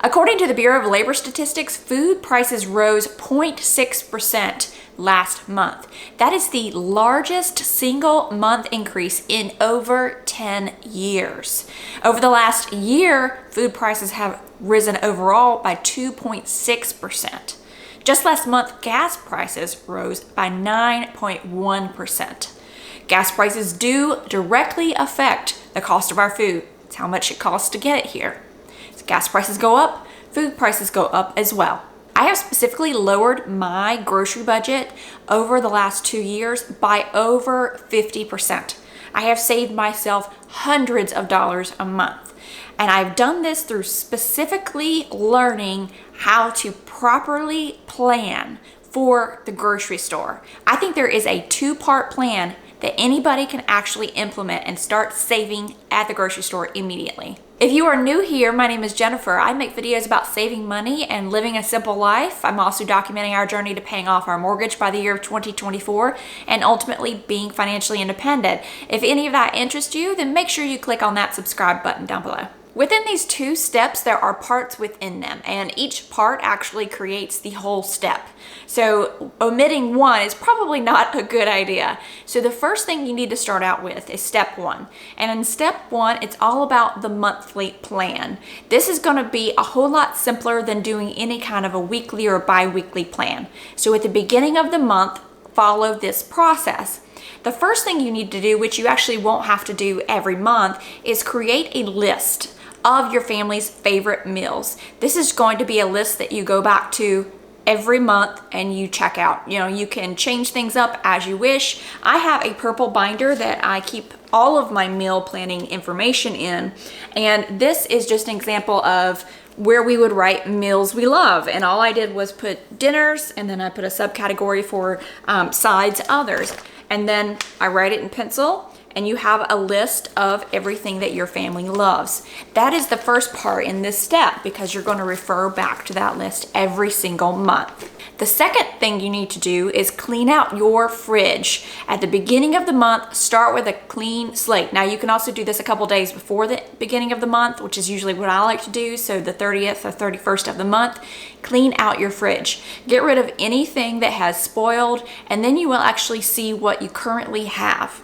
According to the Bureau of Labor Statistics, food prices rose 0.6% last month. That is the largest single month increase in over 10 years. Over the last year, food prices have risen overall by 2.6%. Just last month, gas prices rose by 9.1%. Gas prices do directly affect the cost of our food. It's how much it costs to get it here. As gas prices go up, food prices go up as well. I have specifically lowered my grocery budget over the last 2 years by over 50%. I have saved myself hundreds of dollars a month. And I've done this through specifically learning how to properly plan for the grocery store. I think there is a 2-part plan that anybody can actually implement and start saving at the grocery store immediately. If you are new here, my name is Jennifer. I make videos about saving money and living a simple life. I'm also documenting our journey to paying off our mortgage by the year of 2024 and ultimately being financially independent. If any of that interests you, then make sure you click on that subscribe button down below. Within these 2 steps, there are parts within them, and each part actually creates the whole step. So omitting one is probably not a good idea. So the first thing you need to start out with is step 1. And in step 1, it's all about the monthly plan. This is going to be a whole lot simpler than doing any kind of a weekly or bi-weekly plan. So at the beginning of the month, follow this process. The first thing you need to do, which you actually won't have to do every month, is create a list of your family's favorite meals. This is going to be a list that you go back to every month and you check out. You know, you can change things up as you wish. I have a purple binder that I keep all of my meal planning information in, and this is just an example of where we would write meals we love. And all I did was put dinners, and then I put a subcategory for sides, others. And then I write it in pencil, and you have a list of everything that your family loves. That is the first part in this step because you're going to refer back to that list every single month. The second thing you need to do is clean out your fridge. At the beginning of the month, start with a clean slate. Now you can also do this a couple days before the beginning of the month, which is usually what I like to do. So the 30th or 31st of the month, clean out your fridge. Get rid of anything that has spoiled, and then you will actually see what you currently have.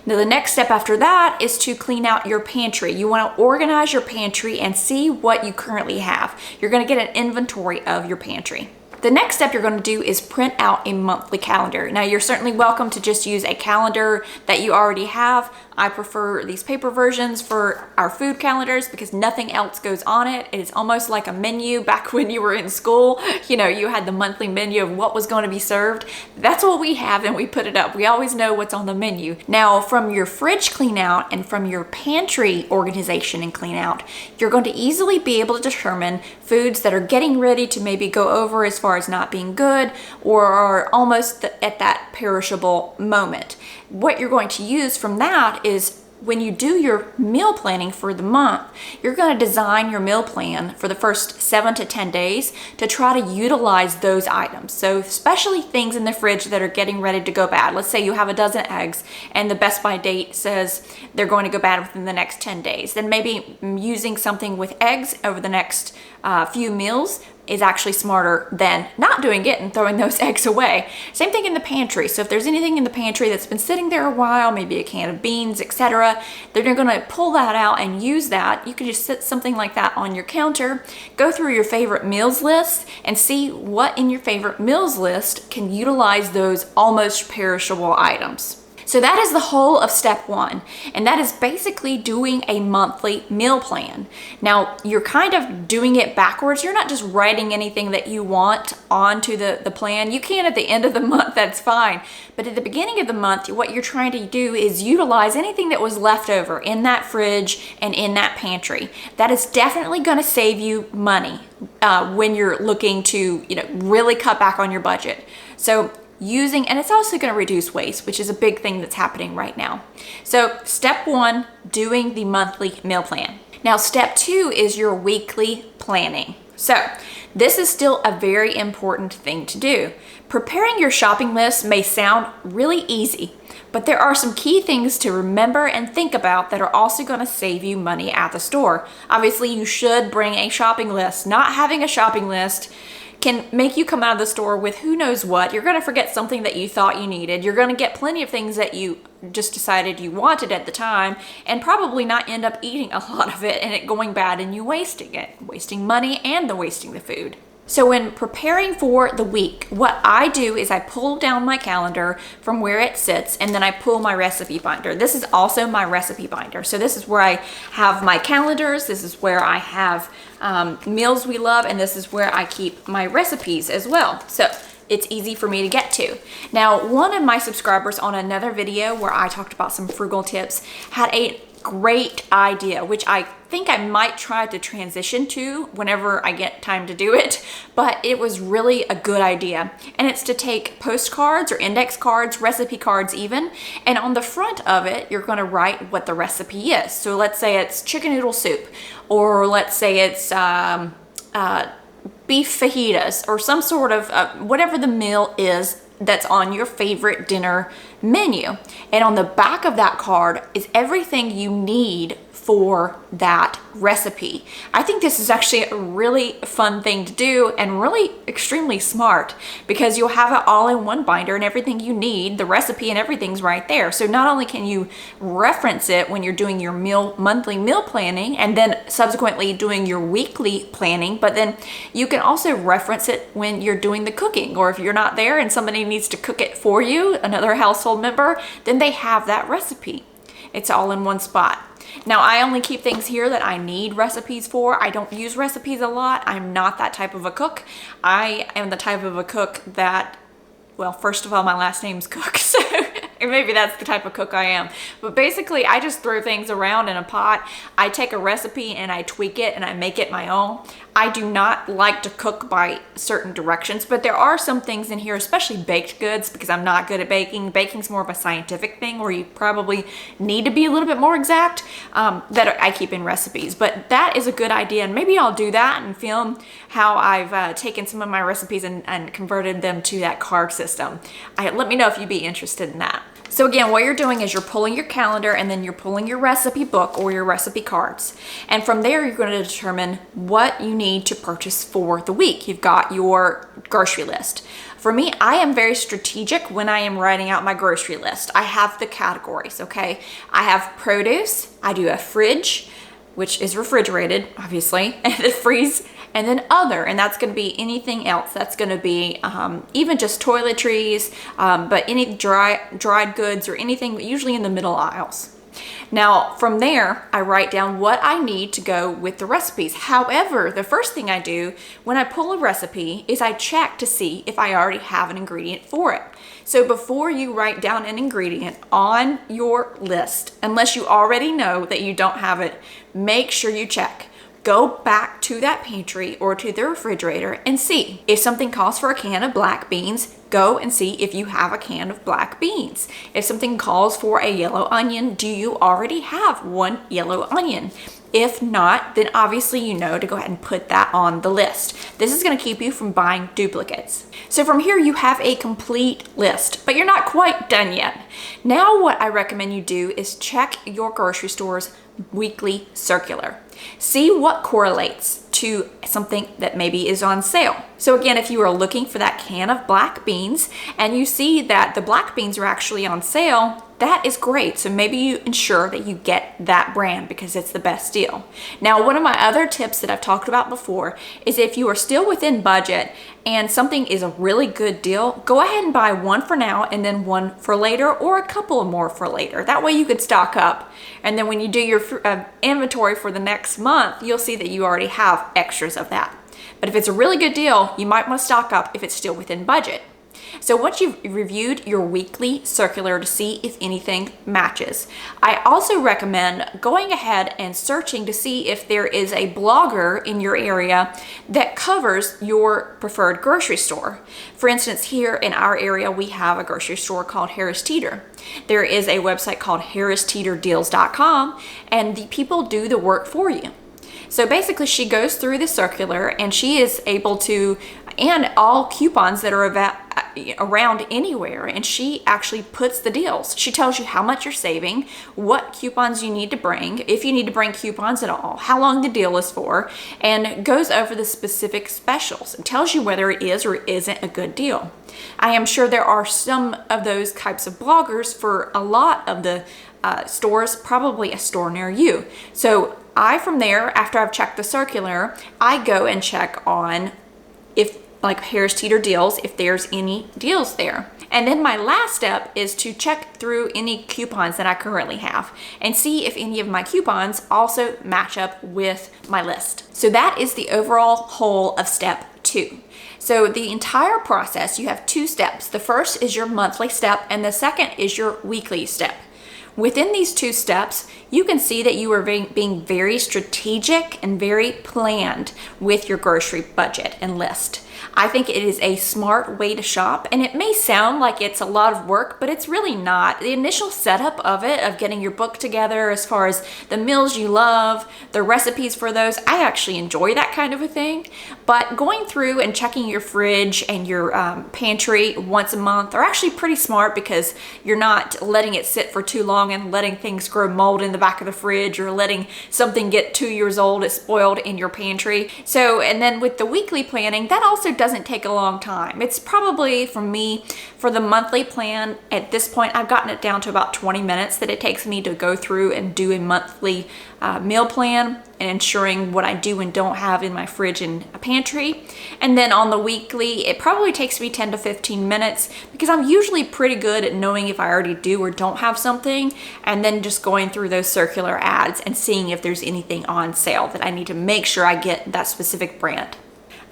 Now the next step after that is to clean out your pantry. You want to organize your pantry and see what you currently have. You're going to get an inventory of your pantry. The next step you're going to do is print out a monthly calendar. Now you're certainly welcome to just use a calendar that you already have. I prefer these paper versions for our food calendars because nothing else goes on it. It is almost like a menu back when you were in school. You know, you had the monthly menu of what was going to be served. That's what we have, and we put it up. We always know what's on the menu. Now, from your fridge clean out and from your pantry organization and clean out, you're going to easily be able to determine foods that are getting ready to maybe go over as far as not being good or are almost at that perishable moment. What you're going to use from that is when you do your meal planning for the month, you're going to design your meal plan for the first 7 to 10 days to try to utilize those items. So especially things in the fridge that are getting ready to go bad. Let's say you have a dozen eggs and the best by date says they're going to go bad within the next 10 days. Then maybe using something with eggs over the next few meals is actually smarter than not doing it and throwing those eggs away. Same thing in the pantry. So if there's anything in the pantry that's been sitting there a while, maybe a can of beans, etc., then you're going to pull that out and use that. You can just set something like that on your counter, go through your favorite meals list and see what in your favorite meals list can utilize those almost perishable items. So that is the whole of step 1, and that is basically doing a monthly meal plan. Now, you're kind of doing it backwards. You're not just writing anything that you want onto the plan. You can at the end of the month, that's fine. But at the beginning of the month, what you're trying to do is utilize anything that was left over in that fridge and in that pantry. That is definitely going to save you money when you're looking to, really cut back on your budget. So and it's also going to reduce waste, which is a big thing that's happening right now. So step 1, doing the monthly meal plan. Now step 2 is your weekly planning. So This is still a very important thing to do. Preparing your shopping list may sound really easy, but there are some key things to remember and think about that are also going to save you money at the store. Obviously, you should bring a shopping list. Not having a shopping list can make you come out of the store with who knows what. You're going to forget something that you thought you needed. You're going to get plenty of things that you just decided you wanted at the time, and probably not end up eating a lot of it and it going bad and you wasting it, wasting money and wasting the food. So when preparing for the week, what I do is I pull down my calendar from where it sits, and then I pull my recipe binder. This is also my recipe binder. So this is where I have my calendars, this is where I have meals we love, and this is where I keep my recipes as well. So it's easy for me to get to. Now, one of my subscribers on another video where I talked about some frugal tips had a great idea, which I think I might try to transition to whenever I get time to do it, but it was really a good idea. And it's to take postcards or index cards, recipe cards even, and on the front of it, you're gonna write what the recipe is. So let's say it's chicken noodle soup, or let's say it's beef fajitas, or some sort of whatever the meal is that's on your favorite dinner menu. And on the back of that card is everything you need for that recipe. I think this is actually a really fun thing to do and really extremely smart, because you'll have it all in one binder and everything you need, the recipe and everything's right there. So not only can you reference it when you're doing your monthly meal planning and then subsequently doing your weekly planning, but then you can also reference it when you're doing the cooking, or if you're not there and somebody needs to cook it for you, another household member, then they have that recipe. It's all in one spot. Now, I only keep things here that I need recipes for. I don't use recipes a lot. I'm not that type of a cook. I am the type of a cook that, well, first of all, my last name's Cook, so maybe that's the type of cook I am. But basically, I just throw things around in a pot. I take a recipe and I tweak it and I make it my own. I do not like to cook by certain directions, but there are some things in here, especially baked goods, because I'm not good at baking. Baking's more of a scientific thing where you probably need to be a little bit more exact, that I keep in recipes. But that is a good idea, and maybe I'll do that and film how I've taken some of my recipes and converted them to that card system. Let me know if you'd be interested in that. So again, what you're doing is you're pulling your calendar and then you're pulling your recipe book or your recipe cards. And from there, you're going to determine what you need to purchase for the week. You've got your grocery list. For me, I am very strategic when I am writing out my grocery list. I have the categories, okay? I have produce, I do a fridge, which is refrigerated, obviously, and the freeze, and then other, and that's going to be anything else. That's going to be even just toiletries, but any dried goods or anything, usually in the middle aisles. Now, from there, I write down what I need to go with the recipes. However, the first thing I do when I pull a recipe is I check to see if I already have an ingredient for it. So before you write down an ingredient on your list, unless you already know that you don't have it, make sure you check. Go back to that pantry or to the refrigerator and see. If something calls for a can of black beans, go and see if you have a can of black beans. If something calls for a yellow onion, do you already have one yellow onion? If not, then obviously you know to go ahead and put that on the list. This is going to keep you from buying duplicates. So from here you have a complete list, but you're not quite done yet. Now what I recommend you do is check your grocery store's weekly circular. See what correlates to something that maybe is on sale. So again, if you are looking for that can of black beans and you see that the black beans are actually on sale, that is great. So maybe you ensure that you get that brand because it's the best deal. Now, one of my other tips that I've talked about before is if you are still within budget and something is a really good deal, go ahead and buy one for now and then one for later, or a couple more for later. That way you could stock up. And then when you do your inventory for the next month, you'll see that you already have extras of that. But if it's a really good deal, you might want to stock up if it's still within budget. So once you've reviewed your weekly circular to see if anything matches, I also recommend going ahead and searching to see if there is a blogger in your area that covers your preferred grocery store. For instance, here in our area, we have a grocery store called Harris Teeter. There is a website called harristeeterdeals.com, and the people do the work for you. So basically she goes through the circular and she is able to, and all coupons that are around anywhere, and she actually puts the deals. She tells you how much you're saving, what coupons you need to bring, if you need to bring coupons at all, how long the deal is for, and goes over the specific specials and tells you whether it is or isn't a good deal. I am sure there are some of those types of bloggers for a lot of the stores, probably a store near you. So from there, after I've checked the circular, I go and check on if, like Harris Teeter deals, if there's any deals there. And then my last step is to check through any coupons that I currently have and see if any of my coupons also match up with my list. So that is the overall whole of step 2. So the entire process, you have 2 steps. The first is your monthly step and the second is your weekly step. Within these 2 steps, you can see that you are being very strategic and very planned with your grocery budget and list. I think it is a smart way to shop, and it may sound like it's a lot of work, but it's really not. The initial setup of it, of getting your book together as far as the meals you love, the recipes for those, I actually enjoy that kind of a thing. But going through and checking your fridge and your pantry once a month are actually pretty smart, because you're not letting it sit for too long and letting things grow mold in the back of the fridge, or letting something get 2 years old, it's spoiled in your pantry. So, and then with the weekly planning, that also doesn't take a long time. It's probably, for me, for the monthly plan, at this point, I've gotten it down to about 20 minutes that it takes me to go through and do a monthly meal plan and ensuring what I do and don't have in my fridge and pantry. And then on the weekly, it probably takes me 10 to 15 minutes, because I'm usually pretty good at knowing if I already do or don't have something, and then just going through those circular ads and seeing if there's anything on sale that I need to make sure I get that specific brand.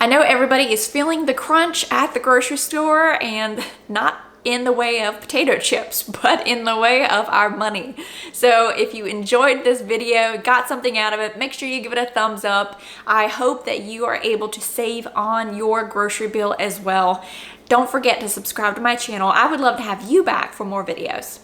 I know everybody is feeling the crunch at the grocery store, and not in the way of potato chips, but in the way of our money. So if you enjoyed this video, got something out of it, make sure you give it a thumbs up. I hope that you are able to save on your grocery bill as well. Don't forget to subscribe to my channel. I would love to have you back for more videos.